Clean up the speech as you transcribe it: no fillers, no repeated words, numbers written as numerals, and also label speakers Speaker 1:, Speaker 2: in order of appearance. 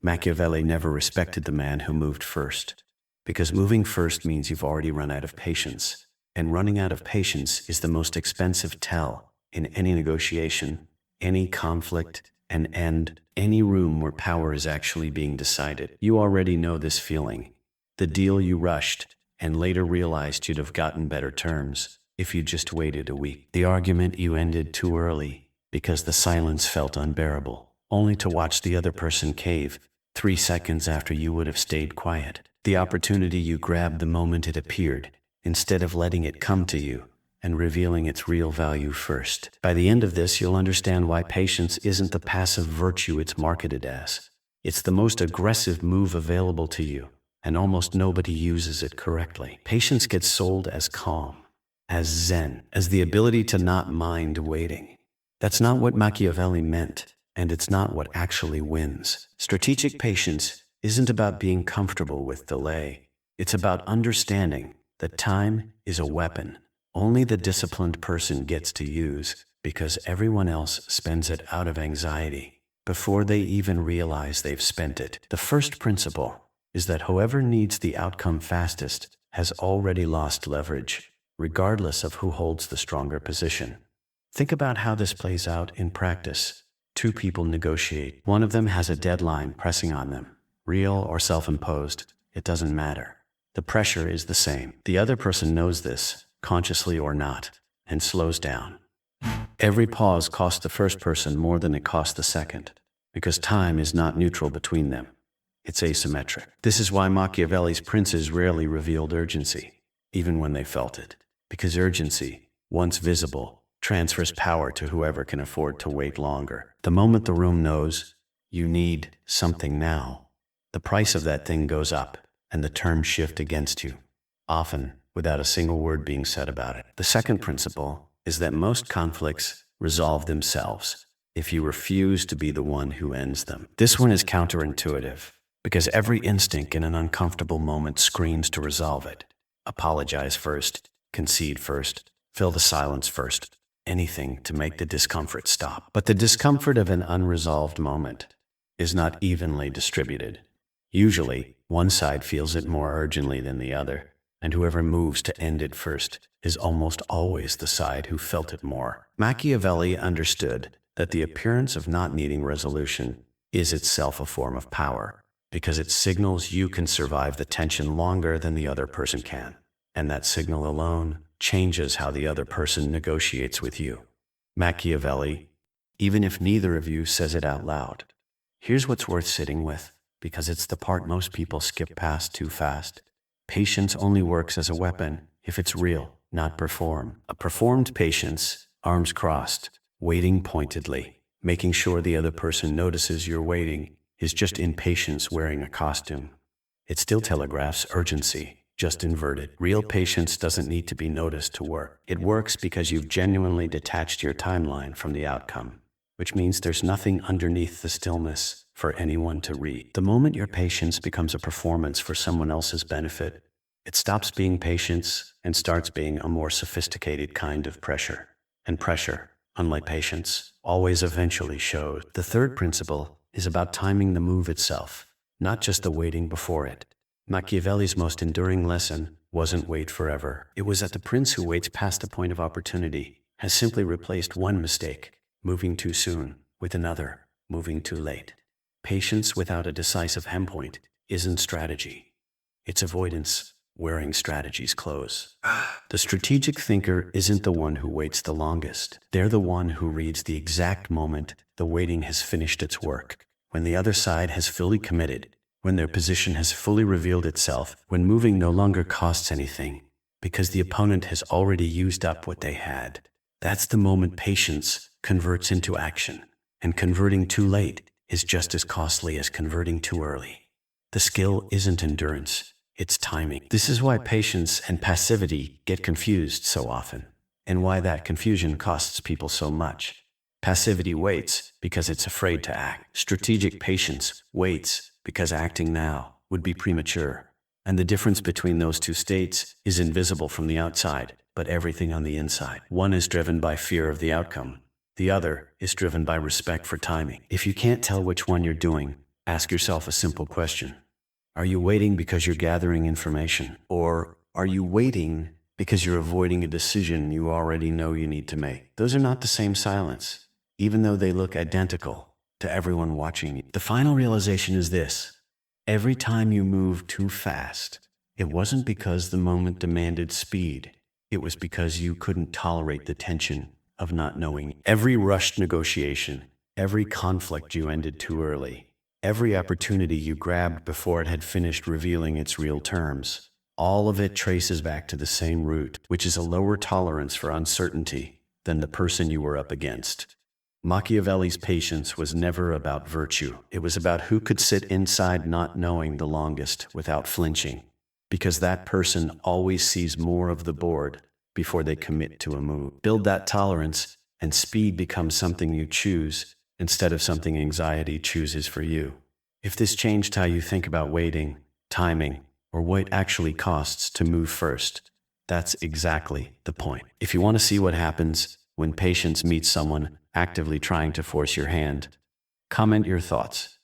Speaker 1: Machiavelli never respected the man who moved first, because moving first means you've already run out of patience, and running out of patience is the most expensive tell in any negotiation, any conflict, and any room where power is actually being decided. You already know this feeling. The deal you rushed and later realized you'd have gotten better terms if you just waited a week. The argument you ended too early because the silence felt unbearable, only to watch the other person cave 3 seconds after you would have stayed quiet. The opportunity you grabbed the moment it appeared, instead of letting it come to you and revealing its real value first. By the end of this, you'll understand why patience isn't the passive virtue it's marketed as. It's the most aggressive move available to you, and almost nobody uses it correctly. Patience gets sold as calm, as zen, as the ability to not mind waiting. That's not what Machiavelli meant, and it's not what actually wins. Strategic patience isn't about being comfortable with delay. It's about understanding that time is a weapon only the disciplined person gets to use, because everyone else spends it out of anxiety before they even realize they've spent it. The first principle is that whoever needs the outcome fastest has already lost leverage, regardless of who holds the stronger position. Think about how this plays out in practice. 2 people negotiate. One of them has a deadline pressing on them. Real or self-imposed, it doesn't matter. The pressure is the same. The other person knows this, consciously or not, and slows down. Every pause costs the first person more than it costs the second, because time is not neutral between them. It's asymmetric. This is why Machiavelli's princes rarely revealed urgency, even when they felt it, because urgency, once visible, transfers power to whoever can afford to wait longer. The moment the room knows you need something now, the price of that thing goes up, and the terms shift against you, often without a single word being said about it. The second principle is that most conflicts resolve themselves if you refuse to be the one who ends them. This one is counterintuitive, because every instinct in an uncomfortable moment screams to resolve it. Apologize first, concede first, fill the silence first, anything to make the discomfort stop. But the discomfort of an unresolved moment is not evenly distributed. Usually, one side feels it more urgently than the other, and whoever moves to end it first is almost always the side who felt it more. Machiavelli understood that the appearance of not needing resolution is itself a form of power, because it signals you can survive the tension longer than the other person can, and that signal alone changes how the other person negotiates with you. Machiavelli, even if neither of you says it out loud, here's what's worth sitting with, because it's the part most people skip past too fast. Patience only works as a weapon if it's real, not performed. A performed patience, arms crossed, waiting pointedly, making sure the other person notices you're waiting, is just impatience wearing a costume. It still telegraphs urgency, just inverted. Real patience doesn't need to be noticed to work. It works because you've genuinely detached your timeline from the outcome, which means there's nothing underneath the stillness for anyone to read. The moment your patience becomes a performance for someone else's benefit, it stops being patience and starts being a more sophisticated kind of pressure. And pressure, unlike patience, always eventually shows. The third principle is about timing the move itself, not just the waiting before it. Machiavelli's most enduring lesson wasn't wait forever. It was that the prince who waits past the point of opportunity has simply replaced one mistake, moving too soon, with another, moving too late. Patience without a decisive endpoint isn't strategy. It's avoidance wearing strategy's clothes. The strategic thinker isn't the one who waits the longest. They're the one who reads the exact moment the waiting has finished its work, when the other side has fully committed, when their position has fully revealed itself, when moving no longer costs anything, because the opponent has already used up what they had. That's the moment patience converts into action, and converting too late is just as costly as converting too early. The skill isn't endurance, it's timing. This is why patience and passivity get confused so often, and why that confusion costs people so much. Passivity waits because it's afraid to act. Strategic patience waits because acting now would be premature. And the difference between those two states is invisible from the outside, but everything on the inside. One is driven by fear of the outcome. The other is driven by respect for timing. If you can't tell which one you're doing, Ask yourself a simple question. Are you waiting because you're gathering information? Or are you waiting because you're avoiding a decision you already know you need to make? Those are not the same silence, even though they look identical to everyone watching you. The final realization is this. Every time you move too fast, it wasn't because the moment demanded speed. It was because you couldn't tolerate the tension of not knowing. Every rushed negotiation, every conflict you ended too early, every opportunity you grabbed before it had finished revealing its real terms, all of it traces back to the same root, which is a lower tolerance for uncertainty than the person you were up against. Machiavelli's patience was never about virtue. It was about who could sit inside not knowing the longest without flinching, because that person always sees more of the board before they commit to a move. Build that tolerance, and speed becomes something you choose instead of something anxiety chooses for you. If this changed how you think about waiting, timing, or what it actually costs to move first, that's exactly the point. If you want to see what happens when patience meets someone actively trying to force your hand, comment your thoughts.